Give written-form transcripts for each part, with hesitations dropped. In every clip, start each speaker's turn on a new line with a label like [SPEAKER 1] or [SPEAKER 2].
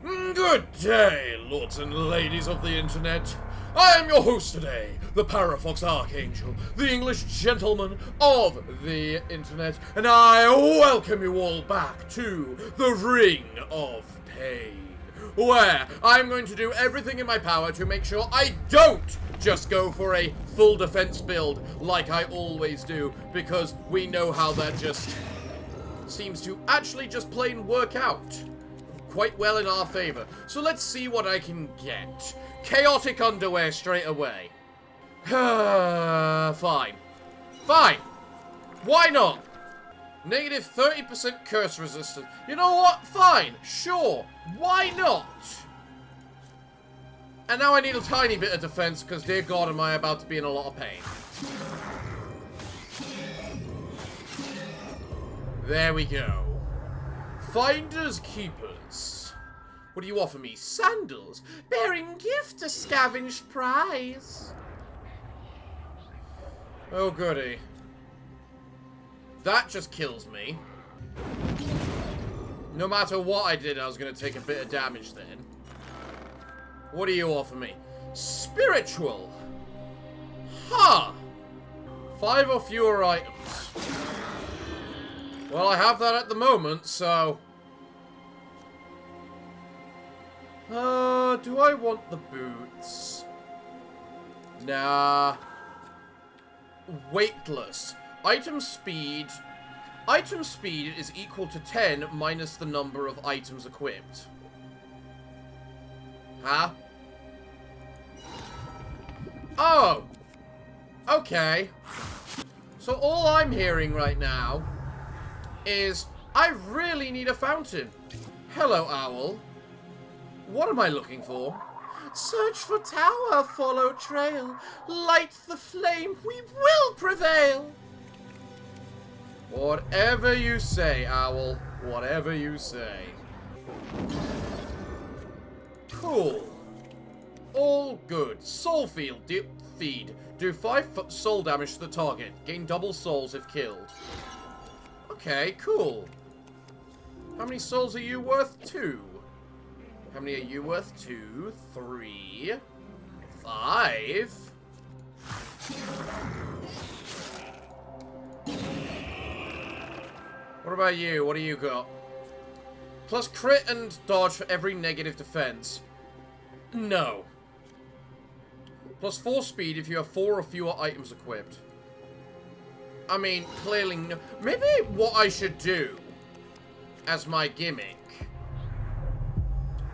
[SPEAKER 1] Good day, lords and ladies of the internet. I am your host today, the Parafox Archangel, the English gentleman of the internet, and I welcome you all back to the Ring of Pain, where I'm going to do everything in my power to make sure I don't just go for a full defense build like I always do, because we know how that just seems to actually just plain work out quite well in our favor. So let's see what I can get. Chaotic underwear straight away. Fine. Fine. Why not? Negative 30% curse resistance. You know what? Fine. Sure. Why not? And now I need a tiny bit of defense because, dear God, am I about to be in a lot of pain. There we go. Finders keepers. What do you offer me? Sandals. Bearing gift to scavenged prize. Oh, goody. That just kills me. No matter what I did, I was going to take a bit of damage then. What do you offer me? Spiritual. Huh. 5 or fewer items. Well, I have that at the moment, so... do I want the boots? Nah. Weightless. Item speed. Item speed is equal to 10 minus the number of items equipped. Huh? Oh! Okay. So all I'm hearing right now is, I really need a fountain. Hello, owl. What am I looking for? Search for tower, follow trail. Light the flame, we will prevail. Whatever you say, owl. Whatever you say. Cool. All good. Soul field. Feed. Do 5 soul damage to the target. Gain double souls if killed. Okay, cool. How many souls are you worth? 2. How many are you worth? 2, 3, 5. What about you? What do you got? Plus crit and dodge for every negative defense. No. Plus 4 speed if you have 4 or fewer items equipped. I mean, clearly no. Maybe what I should do as my gimmick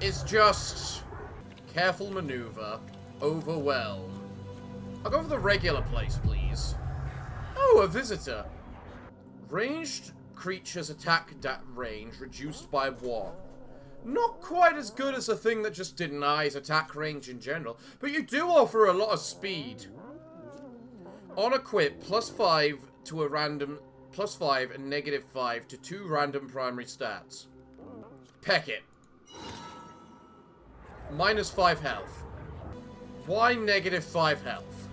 [SPEAKER 1] is just careful maneuver, overwhelm. I'll go for the regular place, please. Oh, a visitor. Ranged creatures attack range reduced by 1. Not quite as good as the thing that just denies attack range in general, but you do offer a lot of speed. On equip, plus 5 to a random, plus 5 and negative 5 to 2 random primary stats. Peck it. Minus 5 health. Why negative 5 health?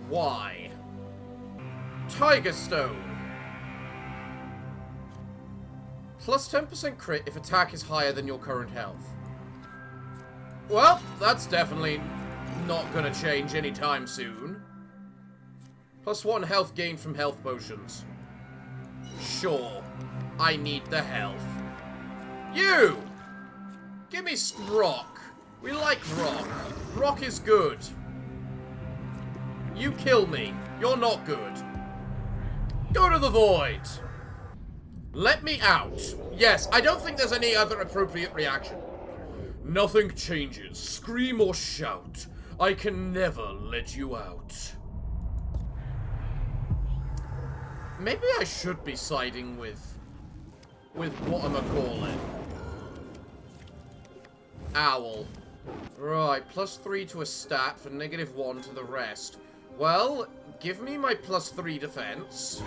[SPEAKER 1] Why? Tiger Stone. Plus 10% crit if attack is higher than your current health. Well, that's definitely not gonna change anytime soon. Plus 1 health gained from health potions. Sure. I need the health. You! Give me rock. We like rock. Rock is good. You kill me. You're not good. Go to the void. Let me out. Yes, I don't think there's any other appropriate reaction. Nothing changes. Scream or shout. I can never let you out. Maybe I should be siding with what am I calling? Owl. Right, plus 3 to a stat for negative 1 to the rest. Well, give me my plus 3 defense.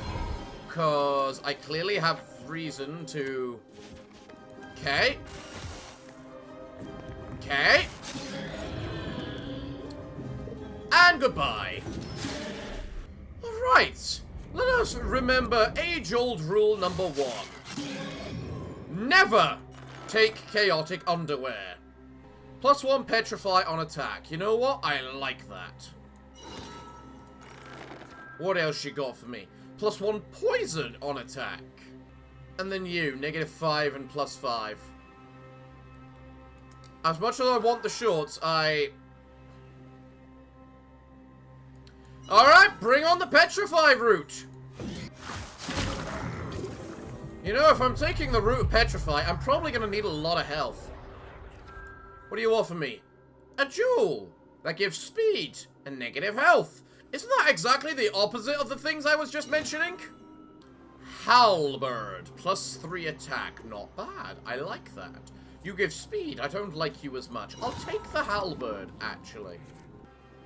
[SPEAKER 1] Because I clearly have reason to... Okay. Okay. And goodbye. Alright. Let us remember age-old rule number 1. Never take chaotic underwear. +1 petrify on attack. You know what? I like that. What else you got for me? +1 poison on attack. And then you, -5 and +5. As much as I want the shorts, Alright, bring on the petrify route! You know, if I'm taking the route of petrify, I'm probably going to need a lot of health. What do you offer me? A jewel! That gives speed and negative health. Isn't that exactly the opposite of the things I was just mentioning? Halberd, +3 attack. Not bad. I like that. You give speed. I don't like you as much. I'll take the halberd, actually.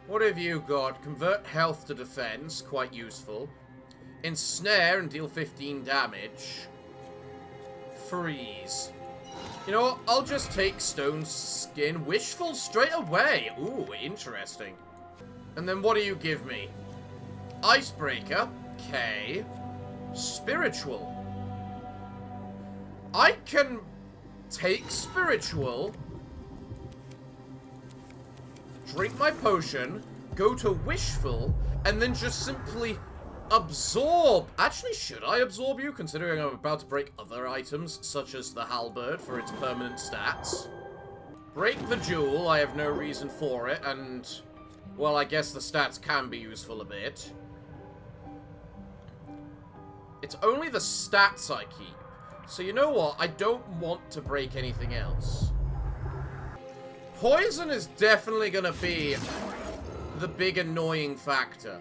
[SPEAKER 1] What have you got? Convert health to defense. Quite useful. Ensnare and deal 15 damage. Freeze. You know what? I'll just take Stone Skin. Wishful straight away. Ooh, interesting. And then what do you give me? Icebreaker. Okay. Spiritual. I can take Spiritual, drink my potion, go to Wishful, and then just simply absorb. Actually, should I absorb you, considering I'm about to break other items, such as the halberd for its permanent stats? Break the jewel, I have no reason for it, and, well, I guess the stats can be useful a bit. It's only the stats I keep. So you know what? I don't want to break anything else. Poison is definitely going to be the big annoying factor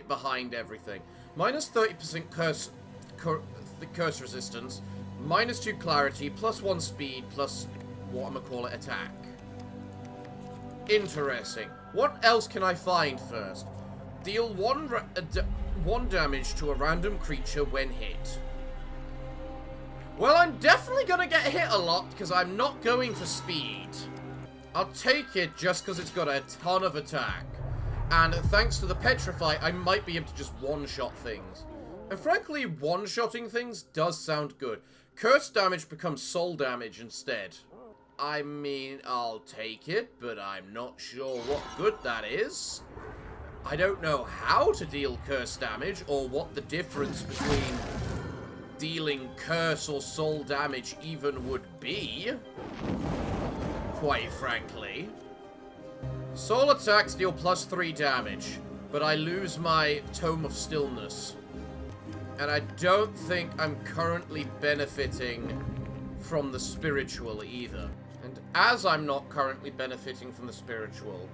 [SPEAKER 1] behind everything. Minus 30% curse resistance, -2 clarity, +1 speed, plus what I'm going to call it, attack. Interesting. What else can I find first? Deal 1 damage to a random creature when hit. Well, I'm definitely going to get hit a lot because I'm not going for speed. I'll take it just because it's got a ton of attack. And thanks to the petrify, I might be able to just one-shot things. And frankly, one-shotting things does sound good. Curse damage becomes soul damage instead. I mean, I'll take it, but I'm not sure what good that is. I don't know how to deal curse damage, or what the difference between dealing curse or soul damage even would be, quite frankly. Soul attacks deal +3 damage, but I lose my Tome of Stillness. And I don't think I'm currently benefiting from the spiritual either. And as I'm not currently benefiting from the spiritual,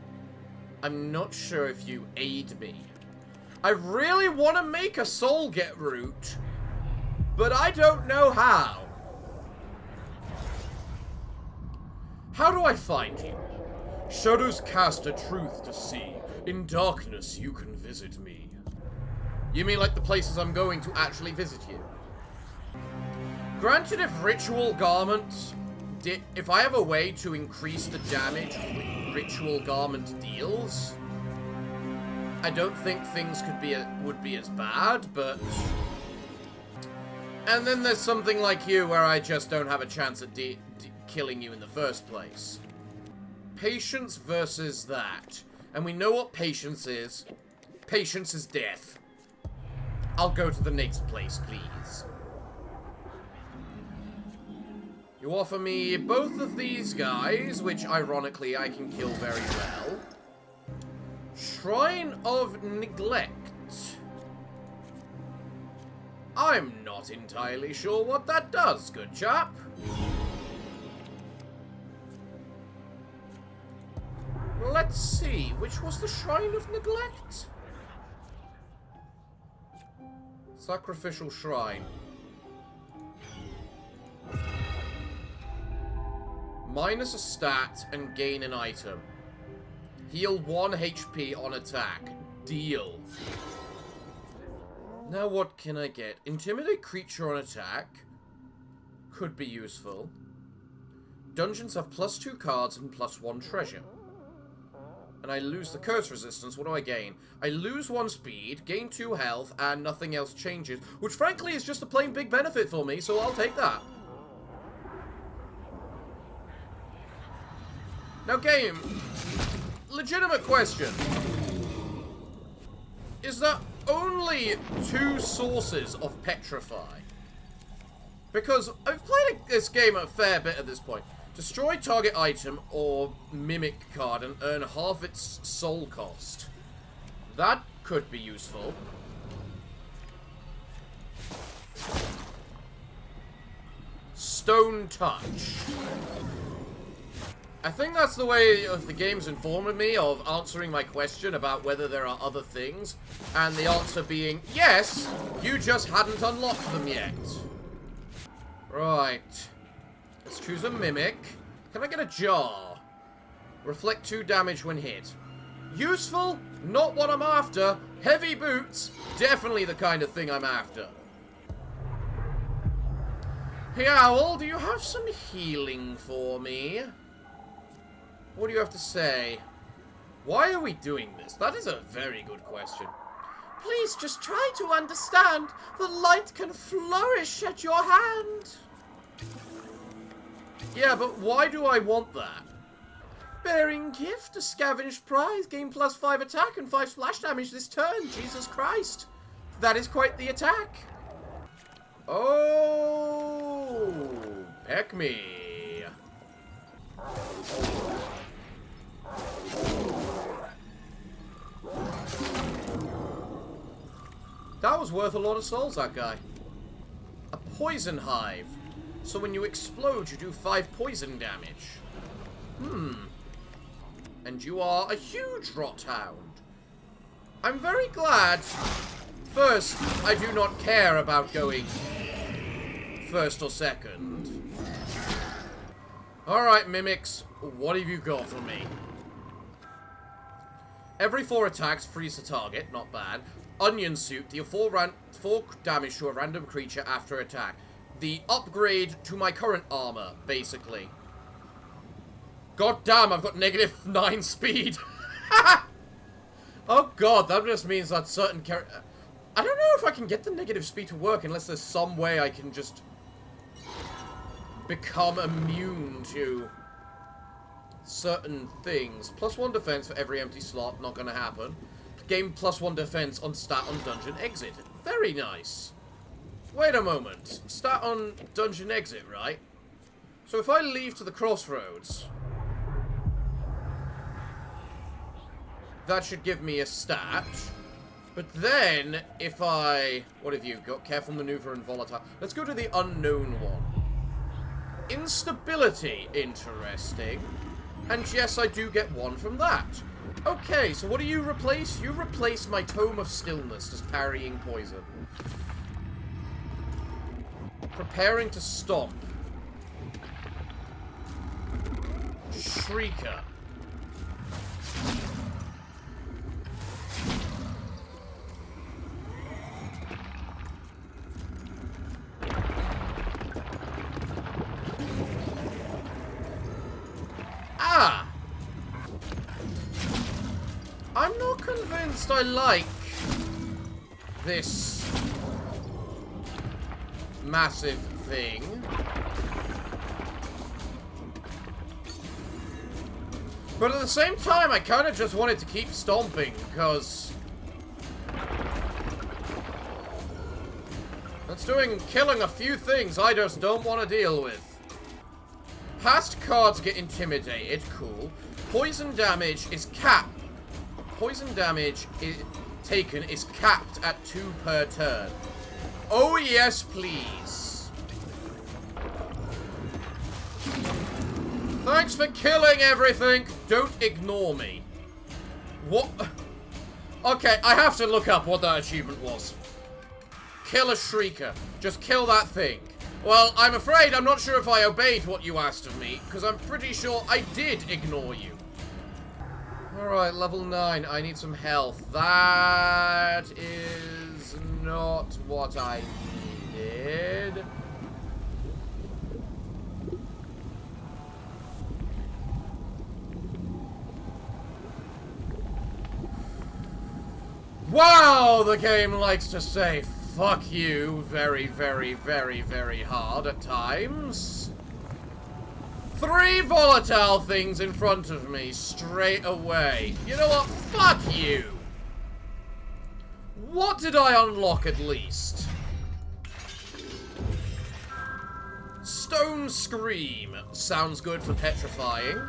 [SPEAKER 1] I'm not sure if you aid me. I really want to make a soul get root, but I don't know how. How do I find you? Shadows cast a truth to see. In darkness you can visit me. You mean like the places I'm going to actually visit you? Granted, if Ritual Garment... if I have a way to increase the damage Ritual Garment deals, I don't think things would be as bad, but... And then there's something like you where I just don't have a chance at killing you in the first place. Patience versus that. And we know what patience is. Patience is death. I'll go to the next place, please. You offer me both of these guys, which ironically I can kill very well. Shrine of Neglect. I'm not entirely sure what that does, good chap. Let's see, which was the Shrine of Neglect? Sacrificial Shrine. Minus a stat and gain an item. Heal 1 HP on attack. Deal. Now what can I get? Intimidate creature on attack. Could be useful. Dungeons have +2 cards and +1 treasure. And I lose the curse resistance. What do I gain? I lose 1 speed, gain 2 health, and nothing else changes. Which frankly is just a plain big benefit for me, so I'll take that. Now, game, legitimate question. Is there only 2 sources of petrify? Because I've played this game a fair bit at this point. Destroy target item or mimic card and earn half its soul cost. That could be useful. Stone touch. I think that's the way the game's informing me of answering my question about whether there are other things. And the answer being, yes, you just hadn't unlocked them yet. Right. Let's choose a mimic. Can I get a jar? Reflect 2 damage when hit. Useful? Not what I'm after. Heavy boots? Definitely the kind of thing I'm after. Hey, Owl, do you have some healing for me? What do you have to say? Why are we doing this? That is a very good question. Please just try to understand. The light can flourish at your hand. Yeah, but why do I want that? Bearing gift, a scavenged prize, gain +5 attack and 5 splash damage this turn. Jesus Christ. That is quite the attack. Oh, peck me. That was worth a lot of souls, that guy. A poison hive. So when you explode, you do 5 poison damage. And you are a huge rot hound. I'm very glad. First, I do not care about going first or second. Alright, mimics. What have you got for me? Every 4 attacks, freeze the target. Not bad. Onion suit. Deal 4 damage to a random creature after attack. The upgrade to my current armor, basically. God damn, I've got -9 speed. Oh god, that just means that certain character... I don't know if I can get the negative speed to work unless there's some way I can just become immune to certain things. +1 defense for every empty slot, not gonna happen. Gain +1 defense on stat on dungeon exit. Very nice. Wait a moment. Stat on dungeon exit, right? So if I leave to the Crossroads, that should give me a stat. But then, if I... What have you got? Careful maneuver and volatile. Let's go to the unknown one. Instability. Interesting. And yes, I do get 1 from that. Okay, so what do you replace? You replace my Tome of Stillness, just parrying poison. Preparing to stomp. Shrieker. Ah! I'm not convinced I like this massive thing. But at the same time, I kind of just wanted to keep stomping, because that's killing a few things I just don't want to deal with. Past cards get intimidated, cool. Poison damage is capped. Poison damage taken is capped at 2 per turn. Oh yes, please. Thanks for killing everything. Don't ignore me. What? Okay, I have to look up what that achievement was. Kill a shrieker. Just kill that thing. Well, I'm afraid I'm not sure if I obeyed what you asked of me, because I'm pretty sure I did ignore you. Alright, level 9. I need some health. That is not what I needed. Wow, the game likes to say fuck you very, very, very, very hard at times. 3 3 volatile things in front of me straight away. You know what? Fuck you. What did I unlock at least? Stone Scream. Sounds good for petrifying.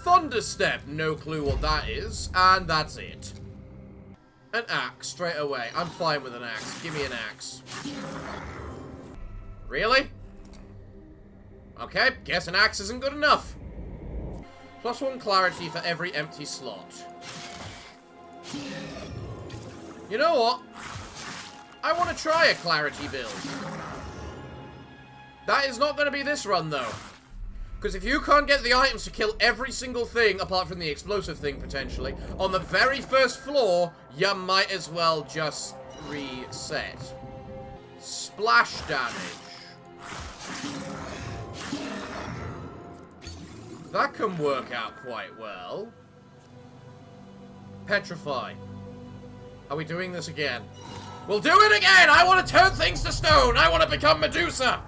[SPEAKER 1] Thunderstep. No clue what that is. And that's it. An axe straight away. I'm fine with an axe. Give me an axe. Really? Okay, guess an axe isn't good enough. +1 clarity for every empty slot. You know what? I want to try a clarity build. That is not going to be this run, though. Because if you can't get the items to kill every single thing, apart from the explosive thing, potentially, on the very first floor, you might as well just reset. Splash damage. That can work out quite well. Petrify. Are we doing this again? We'll do it again! I want to turn things to stone! I want to become Medusa!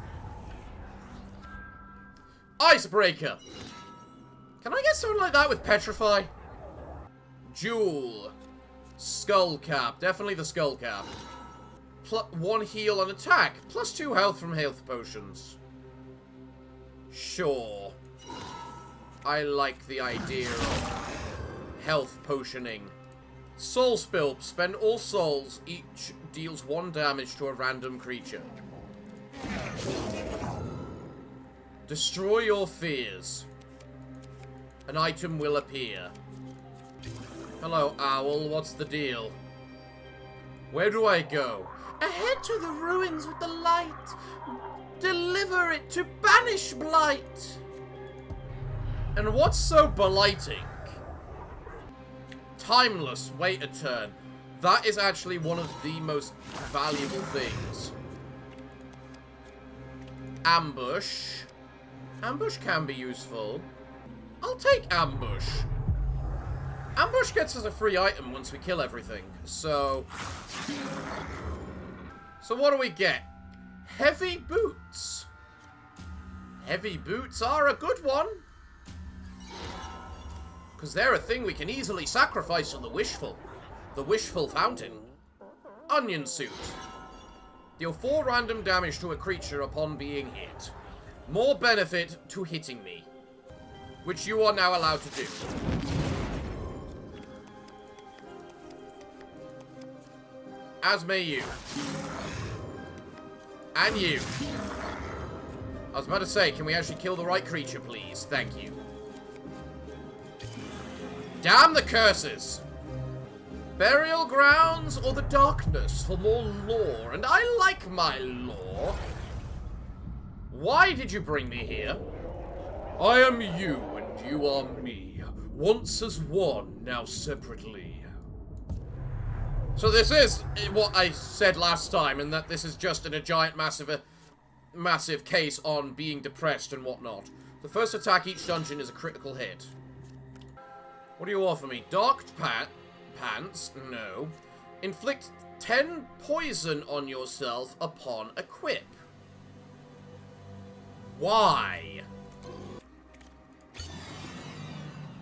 [SPEAKER 1] Icebreaker. Can I get something like that with Petrify? Jewel. Skull Cap. Definitely the Skull Cap. +1 heal on attack. +2 health from health potions. Sure. I like the idea of health potioning. Soul Spill. Spend all souls. Each deals 1 damage to a random creature. Destroy your fears. An item will appear. Hello, Owl. What's the deal? Where do I go? Ahead to the ruins with the light. Deliver it to banish blight. And what's so blighting? Timeless. Wait a turn. That is actually one of the most valuable things. Ambush. Ambush can be useful. I'll take Ambush. Ambush gets us a free item once we kill everything. So what do we get? Heavy Boots. Heavy Boots are a good one. Because they're a thing we can easily sacrifice to the Wishful. The Wishful Fountain. Onion Suit. Deal 4 random damage to a creature upon being hit. More benefit to hitting me. Which you are now allowed to do. As may you. And you. I was about to say, can we actually kill the right creature, please? Thank you. Damn the curses! Burial grounds or the darkness for more lore. And I like my lore. Why did you bring me here? I am you and you are me. Once as one, now separately. So this is what I said last time, and that this is just a giant massive case on being depressed and whatnot. The first attack each dungeon is a critical hit. What do you offer me? Dark pants? No. Inflict 10 poison on yourself upon equip. Why?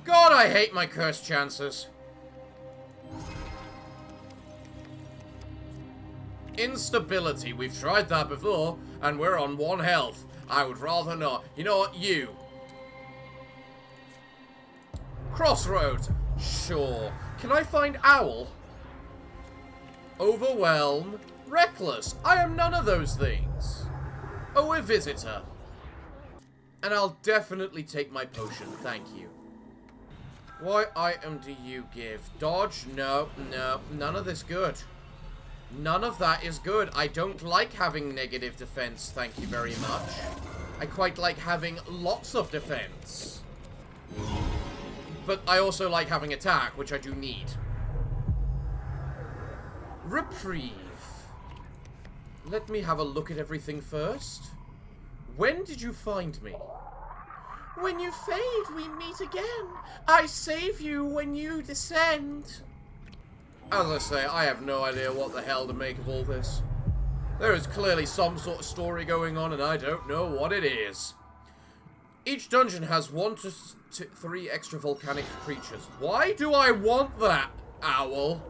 [SPEAKER 1] God, I hate my cursed chances. Instability. We've tried that before, and we're on 1 health. I would rather not. You know what? You. Crossroads. Sure. Can I find Owl? Overwhelm. Reckless. I am none of those things. Oh, a visitor. And I'll definitely take my potion. Thank you. What item do you give? Dodge? No, no. None of this good. None of that is good. I don't like having negative defense, thank you very much. I quite like having lots of defense. But I also like having attack, which I do need. Reprieve. Let me have a look at everything first. When did you find me? When you fade, we meet again. I save you when you descend. As I say, I have no idea what the hell to make of all this. There is clearly some sort of story going on, and I don't know what it is. Each dungeon has 1 to 3 extra volcanic creatures. Why do I want that, Owl?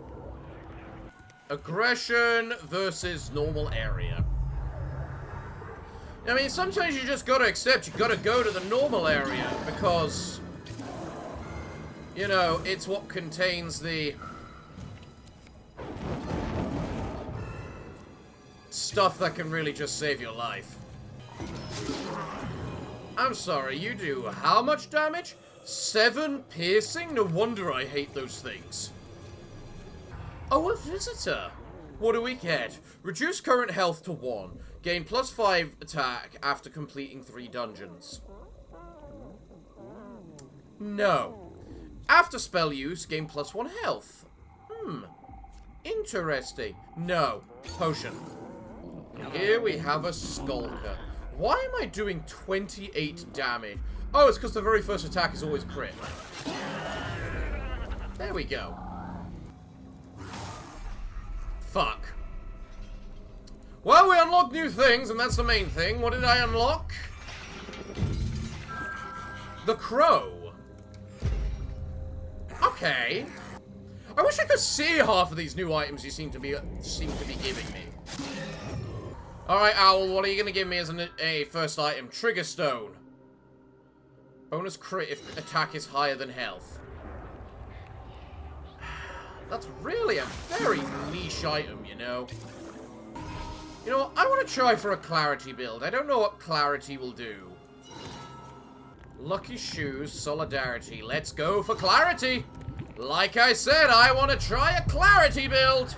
[SPEAKER 1] Aggression versus normal area. I mean, sometimes you just gotta accept you gotta go to the normal area because, you know, it's what contains the stuff that can really just save your life. I'm sorry, you do how much damage? 7 piercing? No wonder I hate those things. Oh, a visitor. What do we get? Reduce current health to 1. Gain +5 attack after completing 3 dungeons. No. After spell use, gain +1 health. Interesting. No. Potion. Here we have a Skulker. Why am I doing 28 damage? Oh, it's because the very first attack is always crit. There we go. Fuck. Well, we unlocked new things, and that's the main thing. What did I unlock? The Crow. Okay. I wish I could see half of these new items you seem to be giving me. Alright, Owl, what are you going to give me as a first item? Trigger Stone. Bonus crit if attack is higher than health. That's really a very niche item, you know. You know what? I want to try for a Clarity build. I don't know what Clarity will do. Lucky Shoes, Solidarity. Let's go for Clarity. Like I said, I want to try a Clarity build.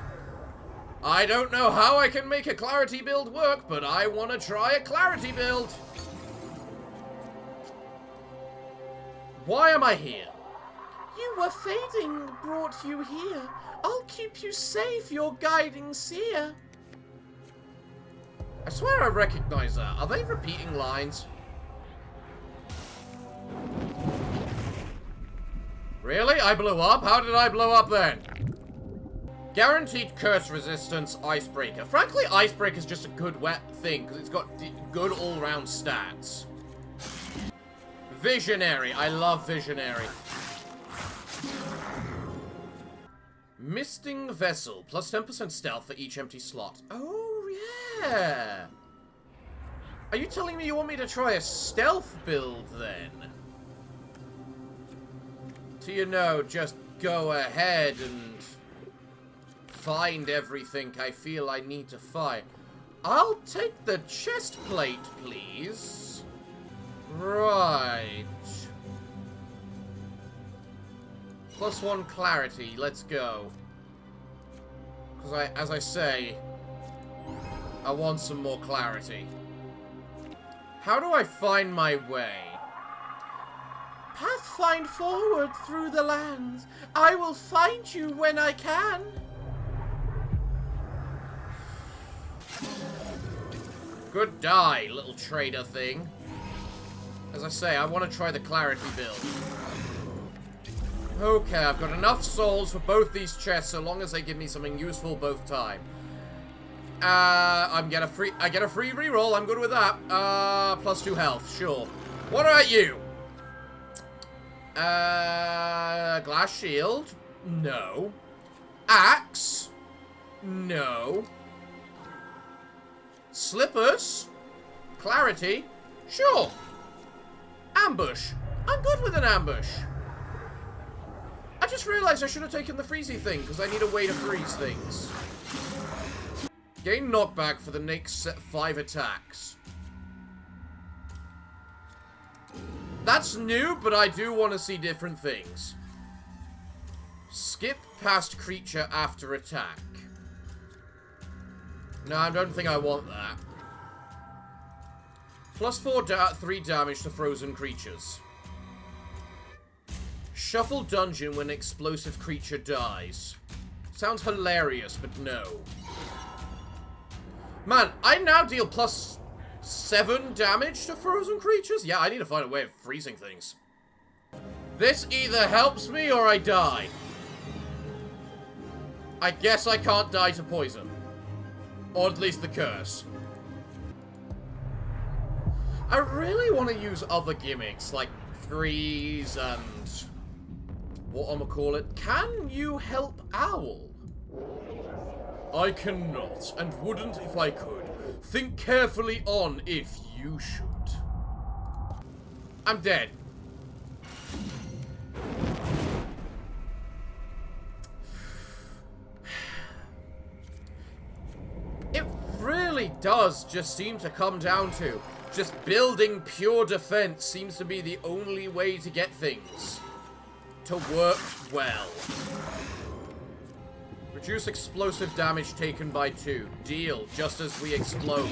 [SPEAKER 1] I don't know how I can make a Clarity build work, but I want to try a Clarity build. Why am I here? You were fading brought you here. I'll keep you safe, your guiding seer. I swear I recognize that. Are they repeating lines? Really? I blew up? How did I blow up then? Guaranteed curse resistance, Icebreaker. Frankly, Icebreaker is just a good wet thing because it's got good all-round stats. Visionary. I love Visionary. Misting Vessel. Plus 10% stealth for each empty slot. Oh, yeah. Are you telling me you want me to try a stealth build, then? So, you know, just go ahead and find everything I feel I need to find. I'll take the chest plate, please. Right. +1 clarity, let's go. Because as I say, I want some more clarity. How do I find my way? Pathfind forward through the lands. I will find you when I can. Good die, little trader thing. As I say, I want to try the clarity build. Okay, I've got enough souls for both these chests, so long as they give me something useful both time. I get a free reroll. I'm good with that. +2 health, sure. What about you? Glass shield? No. Axe? No. Slippers? Clarity? Sure. Ambush? I'm good with an ambush. I just realized I should have taken the freezy thing, because I need a way to freeze things. Gain knockback for the next 5 attacks. That's new, but I do want to see different things. Skip past creature after attack. No, I don't think I want that. +4, 3 damage to frozen creatures. Shuffle dungeon when explosive creature dies. Sounds hilarious, but no. Man, I now deal +7 damage to frozen creatures? Yeah, I need to find a way of freezing things. This either helps me or I die. I guess I can't die to poison. Or at least the curse. I really want to use other gimmicks, like freeze and... what I'ma call it? Can you help Owl? I cannot, and wouldn't if I could. Think carefully on if you should. I'm dead. It really does just seem to come down to just building pure defense seems to be the only way to get things to work well. Reduce explosive damage taken by 2. Deal, just as we explode.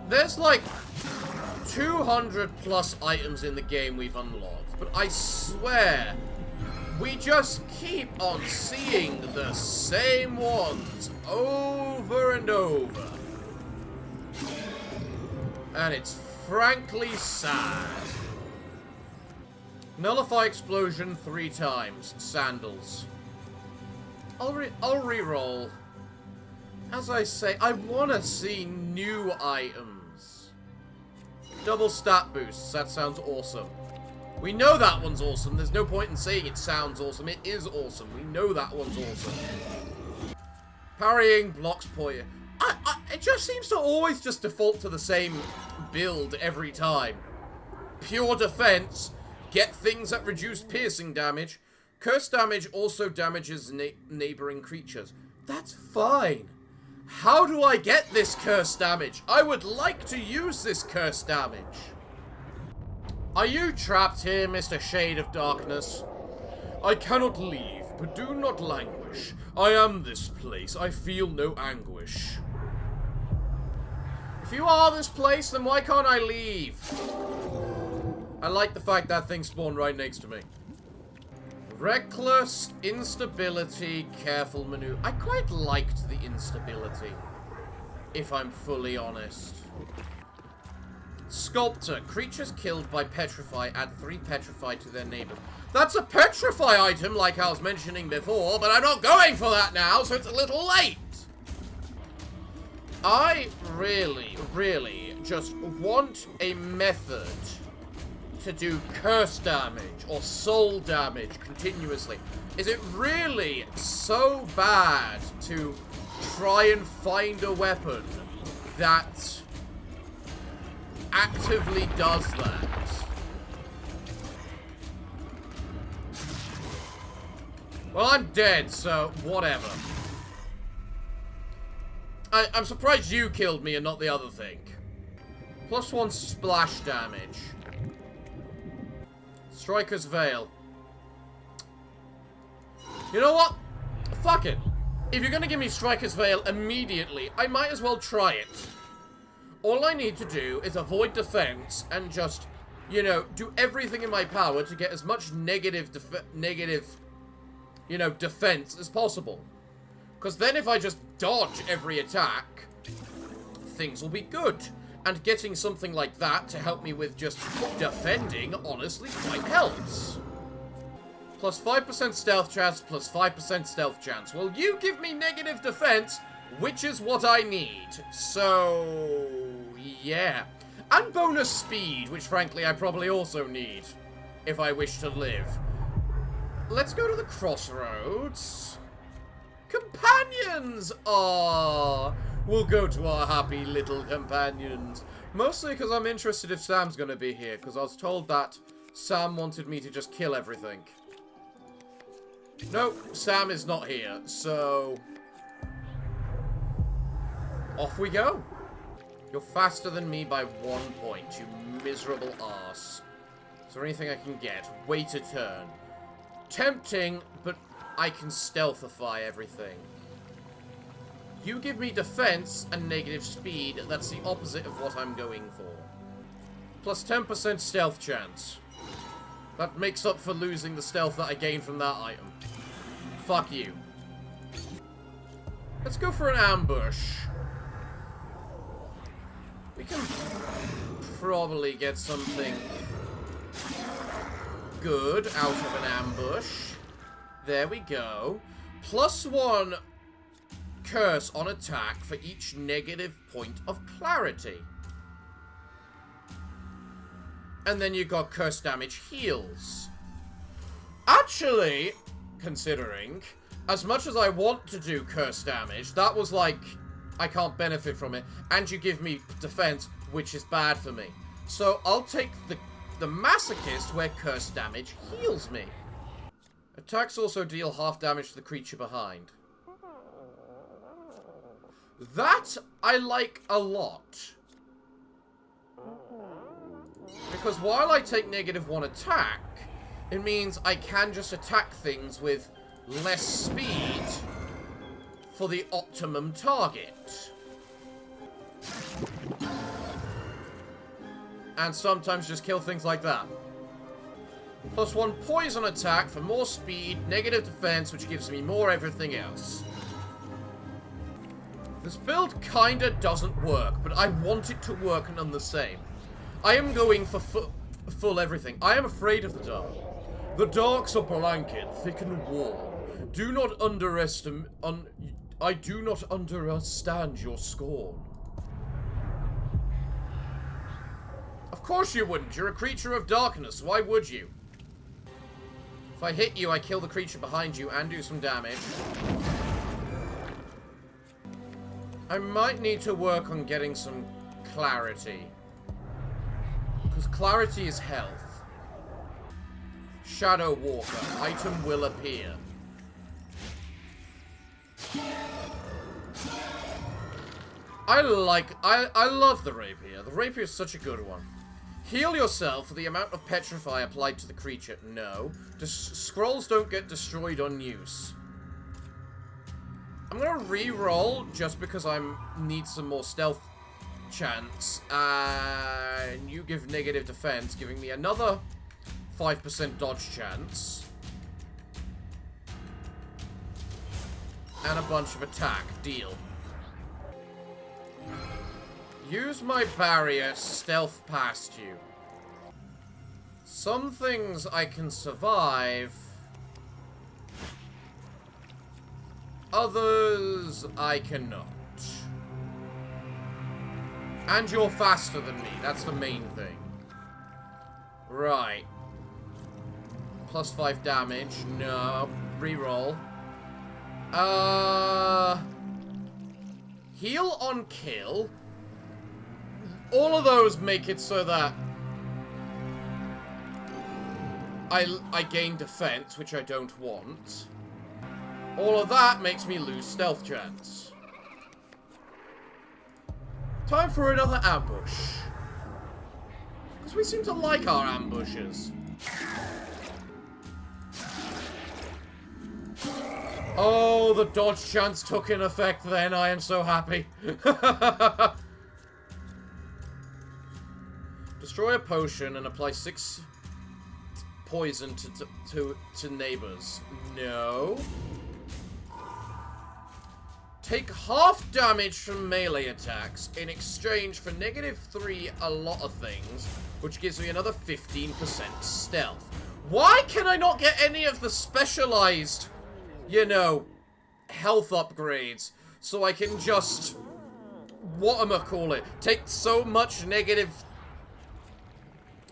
[SPEAKER 1] There's like 200 plus items in the game we've unlocked, but I swear, we just keep on seeing the same ones over and over. And it's frankly sad. Nullify explosion 3 times. Sandals. I'll re-roll. As I say, I want to see new items. Double stat boosts. That sounds awesome. We know that one's awesome. There's no point in saying it sounds awesome. It is awesome. We know that one's awesome. Parrying blocks poison. It just seems to always just default to the same build every time. Pure defense. Get things that reduce piercing damage. Curse damage also damages neighboring creatures. That's fine. How do I get this curse damage? I would like to use this curse damage. Are you trapped here, Mr. Shade of Darkness? I cannot leave, but do not languish. I am this place. I feel no anguish. If you are this place, then why can't I leave? I like the fact that thing spawned right next to me. Reckless, instability, careful maneuver. I quite liked the instability, if I'm fully honest. Sculptor. Creatures killed by petrify add 3 petrify to their neighbors. That's a petrify item like I was mentioning before, but I'm not going for that now, so it's a little late. I really, really just want a method to do curse damage or soul damage continuously. Is it really so bad to try and find a weapon that actively does that? Well, I'm dead, so whatever. I'm surprised you killed me and not the other thing. +1 splash damage. Striker's Veil. You know what? Fuck it. If you're gonna give me Striker's Veil immediately, I might as well try it. All I need to do is avoid defense and just, you know, do everything in my power to get as much negative, you know, defense as possible. Because then if I just dodge every attack, things will be good. And getting something like that to help me with just defending, honestly, quite helps. +5% stealth chance, +5% stealth chance. Well, you give me negative defense, which is what I need. So, yeah. And bonus speed, which frankly I probably also need, if I wish to live. Let's go to the Crossroads. Companions! Aww. We'll go to our happy little companions. Mostly because I'm interested if Sam's gonna be here, because I was told that Sam wanted me to just kill everything. No, Sam is not here, so... off we go. You're faster than me by 1 point, you miserable arse. Is there anything I can get? Wait a turn. Tempting, but I can stealthify everything. You give me defense and negative speed. That's the opposite of what I'm going for. +10% stealth chance. That makes up for losing the stealth that I gained from that item. Fuck you. Let's go for an ambush. We can probably get something good out of an ambush. There we go. +1 curse on attack for each negative point of clarity. And then you got curse damage heals. Actually, considering, as much as I want to do curse damage, that was like, I can't benefit from it. And you give me defense, which is bad for me. So I'll take the Masochist, where curse damage heals me. Attacks also deal half damage to the creature behind. That I like a lot. Because while I take -1 attack, it means I can just attack things with less speed for the optimum target. And sometimes just kill things like that. +1 poison attack for more speed, negative defense, which gives me more everything else. This build kinda doesn't work, but I want it to work none the same. I am going for full everything. I am afraid of the dark. The dark's a blanket, thick and warm. Do not underestimate... I do not understand your scorn. Of course you wouldn't. You're a creature of darkness. Why would you? If I hit you, I kill the creature behind you and do some damage. I might need to work on getting some clarity. Because clarity is health. Shadow Walker. Item will appear. I love the rapier. The rapier is such a good one. Heal yourself for the amount of petrify applied to the creature. No. Scrolls don't get destroyed on use. I'm gonna re-roll just because I need some more stealth chance. And you give negative defense, giving me another 5% dodge chance. And a bunch of attack. Deal. Use my barrier, stealth past you. Some things I can survive. Others I cannot. And you're faster than me, that's the main thing. Right. +5 damage. No. Reroll. Heal on kill. All of those make it so that I gain defense, which I don't want. All of that makes me lose stealth chance. Time for another ambush. Because we seem to like our ambushes. Oh, the dodge chance took in effect then. I am so happy. Destroy a potion and apply 6 poison to neighbors. No. Take half damage from melee attacks in exchange for -3 a lot of things, which gives me another 15% stealth. Why can I not get any of the specialized, you know, health upgrades so I can just, whatchamacallit, take so much negative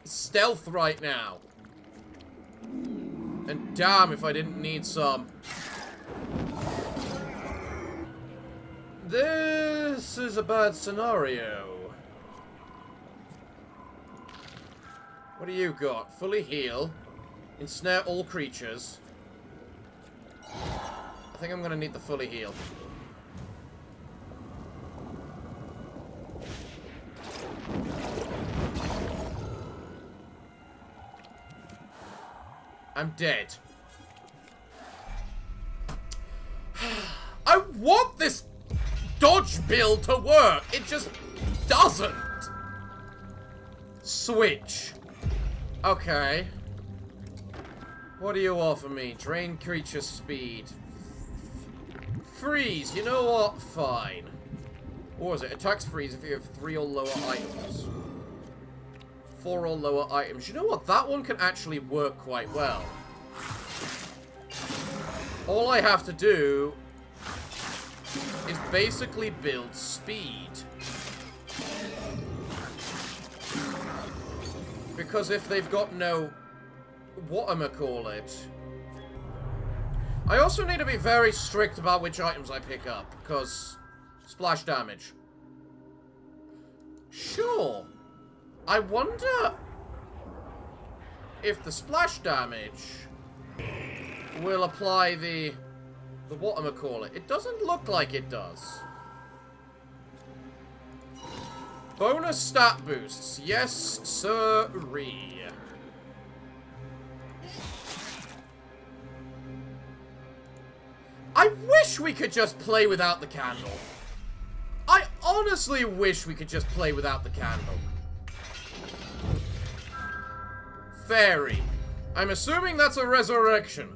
[SPEAKER 1] stealth right now? And damn if I didn't need some. This is a bad scenario. What do you got? Fully heal. Ensnare all creatures. I think I'm gonna need the fully heal. I'm dead. I want this dodge build to work. It just doesn't. Switch. Okay. What do you offer me? Drain creature speed. Freeze. You know what? Fine. What was it? Attacks freeze if you have 3 or lower items. 4 or lower items. You know what? That one can actually work quite well. All I have to do is basically build speed. Because if they've got no... whatchamacallit... I also need to be very strict about which items I pick up, because... splash damage. Sure. I wonder... if the splash damage... will apply the whatchamacallit. It doesn't look like it does. Bonus stat boosts. Yes, sirree. I wish we could just play without the candle. I honestly wish we could just play without the candle. Fairy. I'm assuming that's a resurrection.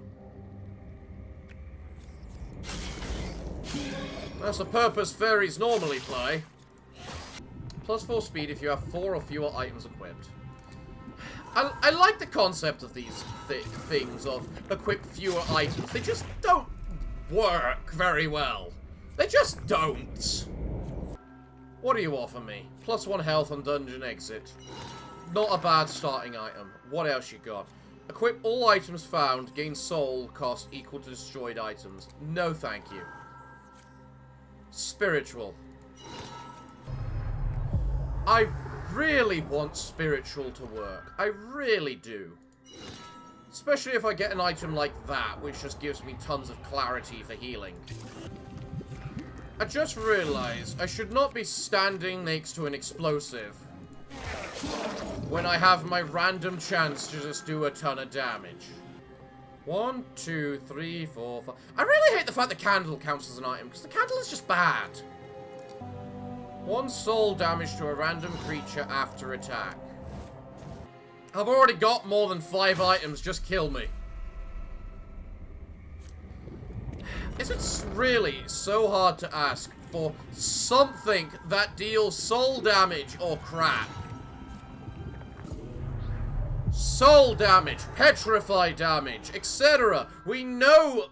[SPEAKER 1] That's the purpose fairies normally play. +4 speed if you have 4 or fewer items equipped. I like the concept of these things of equip fewer items. They just don't work very well. They just don't. What do you offer me? +1 health on dungeon exit. Not a bad starting item. What else you got? Equip all items found. Gain soul cost equal to destroyed items. No thank you. Spiritual. I really want spiritual to work. I really do. Especially if I get an item like that, which just gives me tons of clarity for healing. I just realized I should not be standing next to an explosive when I have my random chance to just do a ton of damage. 1, 2, 3, 4, 5. I really hate the fact the candle counts as an item, because the candle is just bad. 1 soul damage to a random creature after attack. I've already got more than 5 items, just kill me. Is it really so hard to ask for something that deals soul damage or crap? Soul damage, petrify damage, etc. We know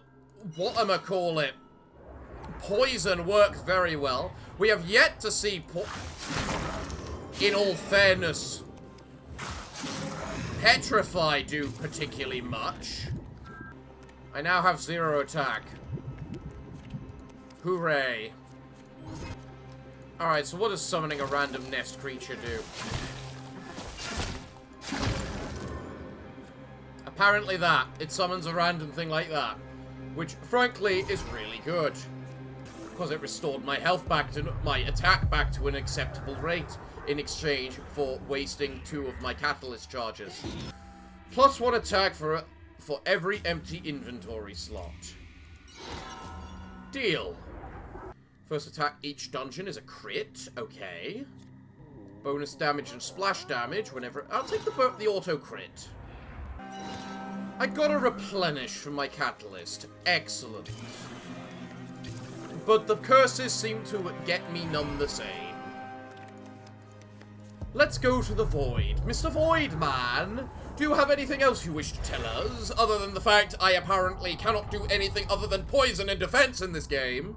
[SPEAKER 1] whatchamacallit. Poison works very well. We have yet to see in all fairness, petrify do particularly much. I now have 0 attack. Hooray. Alright, so what does summoning a random nest creature do? Apparently that. It summons a random thing like that. Which, frankly, is really good. Because it restored my health back to... my attack back to an acceptable rate. In exchange for wasting 2 of my catalyst charges. +1 attack for every empty inventory slot. Deal. First attack each dungeon is a crit. Okay. Bonus damage and splash damage whenever... I'll take the auto crit. I got a replenish from my catalyst. Excellent. But the curses seem to get me none the same. Let's go to the Void. Mr. Void Man, do you have anything else you wish to tell us, other than the fact I apparently cannot do anything other than poison and defense in this game?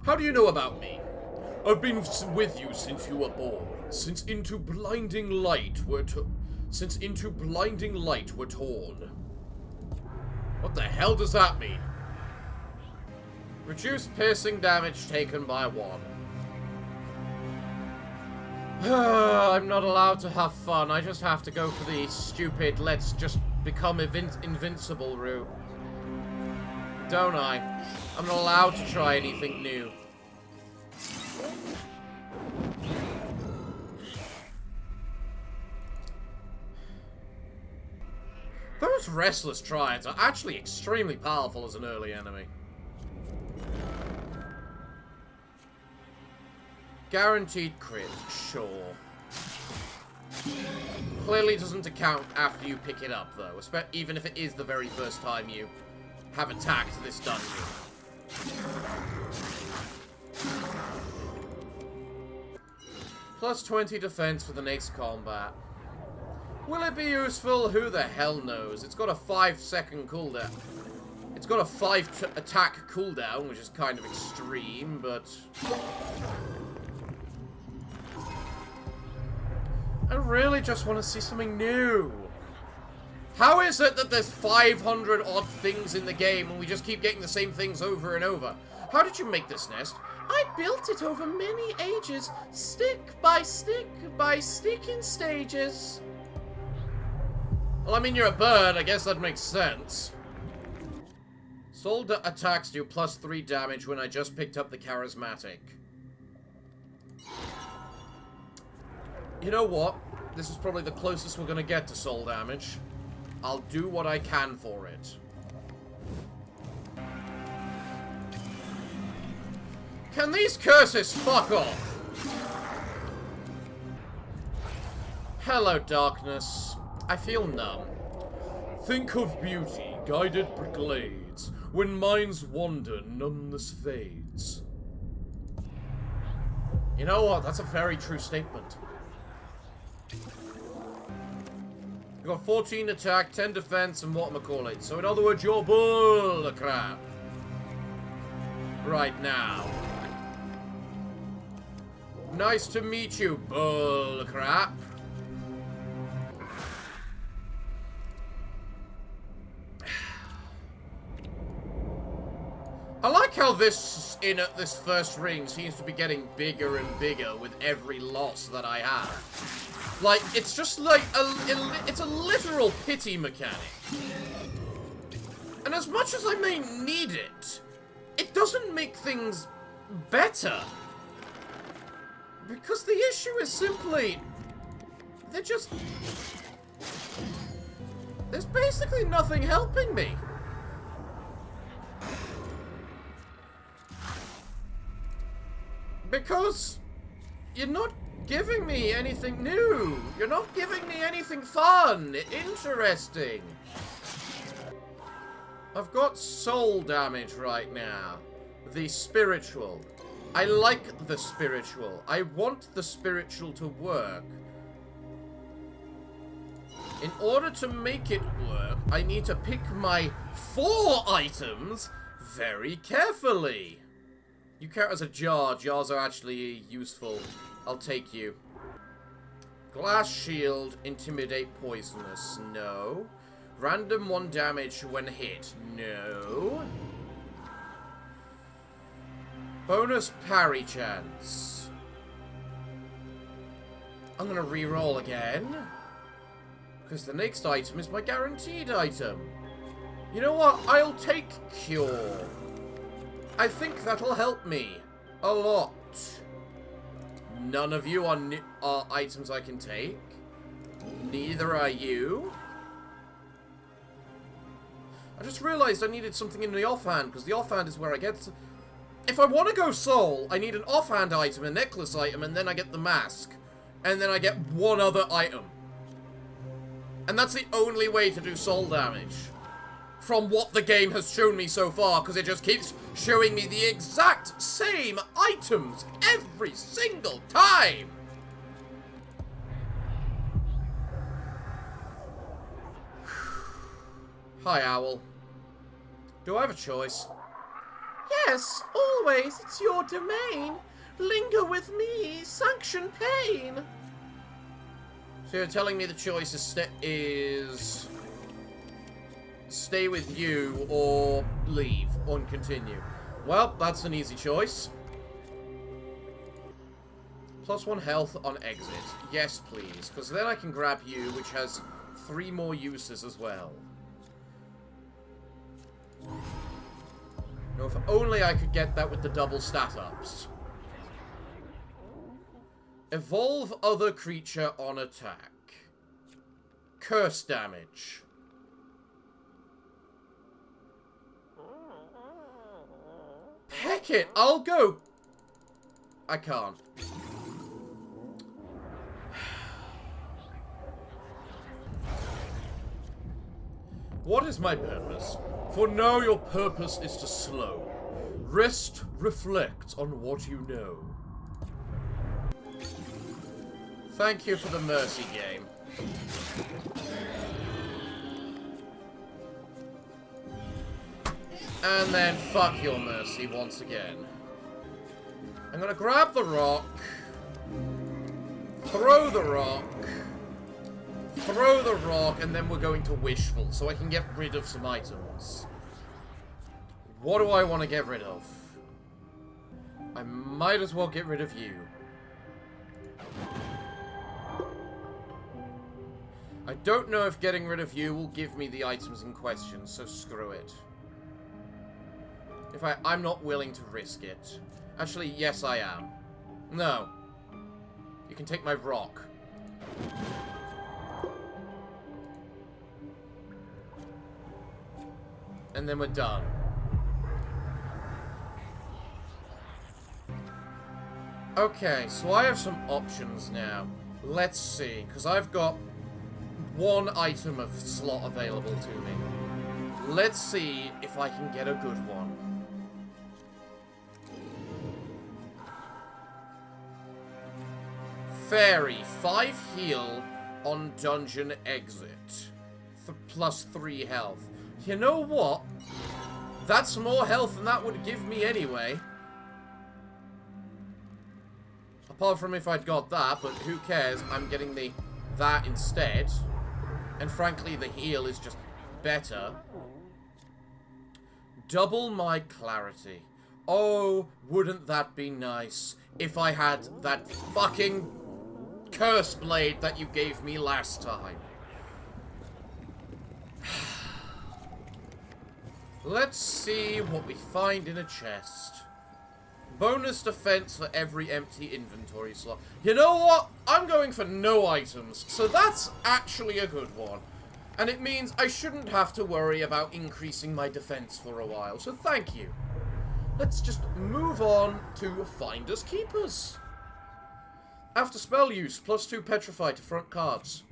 [SPEAKER 1] How do you know about me? I've been with you since you were born, since into blinding light were torn. What the hell does that mean? Reduce piercing damage taken by 1. I'm not allowed to have fun. I just have to go for the stupid, let's just become invincible route. Don't I? I'm not allowed to try anything new. Those restless triads are actually extremely powerful as an early enemy. Guaranteed crit, sure. Clearly doesn't account after you pick it up, though. Even if it is the very first time you have attacked this dungeon. +20 defense for the next combat. Will it be useful? Who the hell knows? It's got a 5-second cooldown. It's got a 5 attack cooldown, which is kind of extreme, but... I really just want to see something new. How is it that there's 500 odd things in the game and we just keep getting the same things over and over? How did you make this nest? I built it over many ages, stick by stick by stick in stages. Well, I mean, you're a bird. I guess that makes sense. Soul attacks do +3 damage when I just picked up the charismatic. You know what? This is probably the closest we're going to get to soul damage. I'll do what I can for it. Can these curses fuck off? Hello, darkness. I feel numb. Think of beauty, guided glades. When minds wander, numbness fades. You know what? That's a very true statement. You got 14 attack, 10 defense, and whatchamacallit. So in other words, you're bull of crap. Right now. Nice to meet you, bull of crap. I like how this first ring seems to be getting bigger and bigger with every loss that I have. Like, it's just like it's a literal pity mechanic. And as much as I may need it, it doesn't make things better. Because the issue is simply, there's basically nothing helping me. Because you're not giving me anything new. You're not giving me anything fun, interesting. I've got soul damage right now. The spiritual. I like the spiritual. I want the spiritual to work. In order to make it work, I need to pick my 4 items very carefully. You count as a jar. Jars are actually useful. I'll take you. Glass shield, intimidate poisonous. No. Random 1 damage when hit. No. Bonus parry chance. I'm gonna re-roll again. Because the next item is my guaranteed item. You know what? I'll take cure. I think that'll help me a lot. None of you are items I can take. Neither are you. I just realized I needed something in the offhand, because the offhand is where I get... If I want to go soul, I need an offhand item, a necklace item, and then I get the mask. And then I get 1 other item. And that's the only way to do soul damage. From what the game has shown me so far, because it just keeps showing me the exact same items every single time. Hi, Owl. Do I have a choice? Yes, always. It's your domain. Linger with me. Sanction pain. So you're telling me the choice is stay with you or leave or continue. Well, that's an easy choice. +1 health on exit. Yes, please. Because then I can grab you, which has 3 more uses as well. No, if only I could get that with the double stat ups. Evolve other creature on attack. Curse damage. Heck it, I'll go. I can't. What is my purpose? For now your purpose is to slow. Rest, reflect on what you know. Thank you for the mercy game. And then fuck your mercy once again. I'm gonna grab the rock. Throw the rock. Throw the rock, and then we're going to wishful, so I can get rid of some items. What do I want to get rid of? I might as well get rid of you. I don't know if getting rid of you will give me the items in question, so screw it. I'm not willing to risk it. Actually, yes I am. No. You can take my rock. And then we're done. Okay, so I have some options now. Let's see, because I've got one item of slot available to me. Let's see if I can get a good one. Fairy, 5 heal on dungeon exit. Plus 3 health. You know what? That's more health than that would give me anyway. Apart from if I'd got that, but who cares? I'm getting that instead. And frankly, the heal is just better. Double my clarity. Oh, wouldn't that be nice if I had that fucking curse blade that you gave me last time. Let's see what we find in a chest. Bonus defense for every empty inventory slot. You know what? I'm going for no items, so that's actually a good one. And it means I shouldn't have to worry about increasing my defense for a while, so thank you. Let's just move on to Finders Keepers. After spell use, +2 petrify to front cards.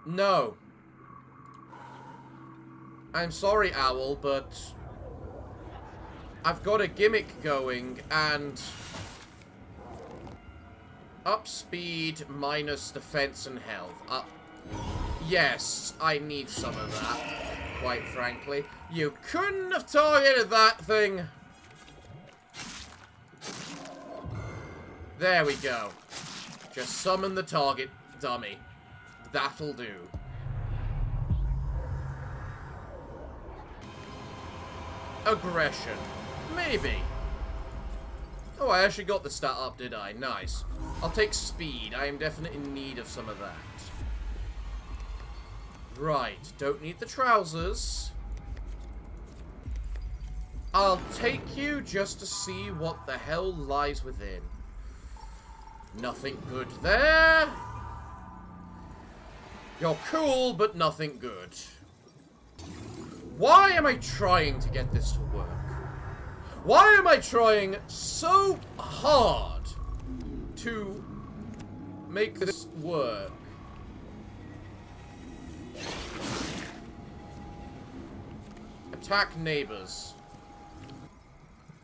[SPEAKER 1] No. I'm sorry, Owl, but I've got a gimmick going, and up speed minus defense and health. Yes, I need some of that, quite frankly. You couldn't have targeted that thing. There we go. Just summon the target, dummy. That'll do. Aggression. Maybe. Oh, I actually got the stat up, did I? Nice. I'll take speed. I am definitely in need of some of that. Right. Don't need the trousers. I'll take you just to see what the hell lies within. Nothing good there. You're cool, but nothing good. Why am I trying to get this to work? Why am I trying so hard to make this work? Attack neighbors.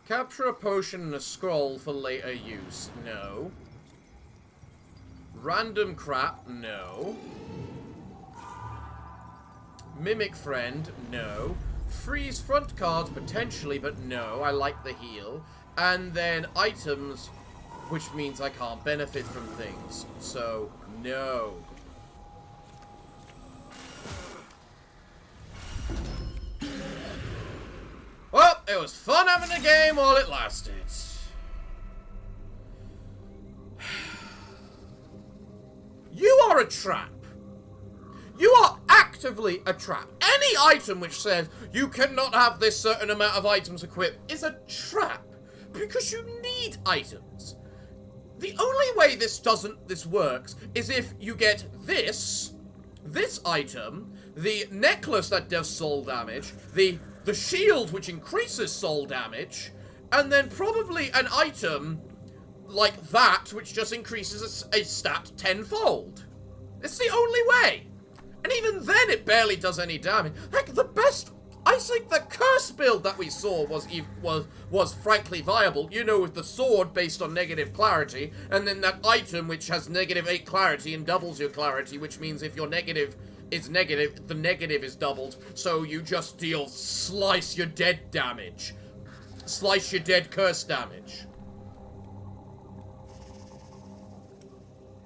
[SPEAKER 1] Capture a potion and a scroll for later use. No. Random crap. No. Mimic friend. No. Freeze front cards, potentially, but no. I like the heal. And then items, which means I can't benefit from things. So, no. Well, it was fun having a game while it lasted. You are a trap. You are actively a trap. Any item which says you cannot have this certain amount of items equipped is a trap. Because you need items. The only way this works is if you get this item, the necklace that does soul damage, the shield which increases soul damage, and then probably an item like that which just increases a stat tenfold. It's the only way. And even then it barely does any damage. Like the best, I think the curse build that we saw was frankly viable. You know, with the sword based on negative clarity, and then that item which has -8 clarity and doubles your clarity, which means if you're negative is negative, the negative is doubled, so you just deal slice your dead damage. Slice your dead curse damage.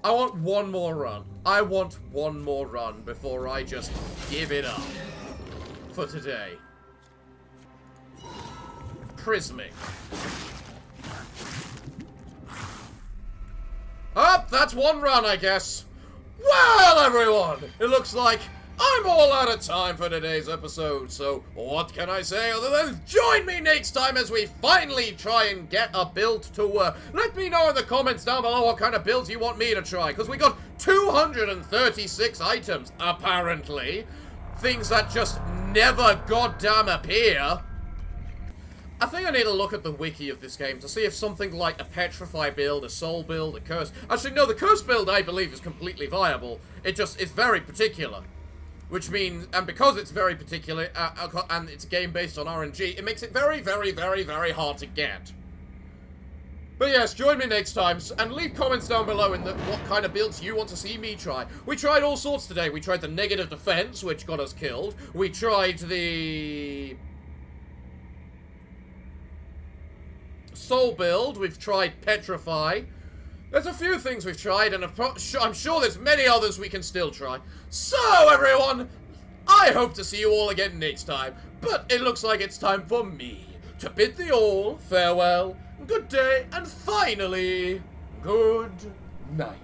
[SPEAKER 1] I want one more run. I want one more run before I just give it up for today. Prismic. Oh, that's one run, I guess. Well, everyone, it looks like I'm all out of time for today's episode, so what can I say other than join me next time as we finally try and get a build to work. Let me know in the comments down below what kind of builds you want me to try, because we got 236 items, apparently. Things that just never goddamn appear. I think I need to look at the wiki of this game to see if something like a petrify build, a soul build, a curse... Actually, no, the curse build, I believe, is completely viable. It just is very particular. Which means, and because it's very particular, and it's a game based on RNG, it makes it very, very, very, very hard to get. But yes, join me next time, and leave comments down below in what kind of builds you want to see me try. We tried all sorts today. We tried the negative defense, which got us killed. We tried the... soul build. We've tried petrify. There's a few things we've tried, and I'm sure there's many others we can still try. So, everyone, I hope to see you all again next time. But it looks like it's time for me to bid thee all farewell, good day, and finally, good night.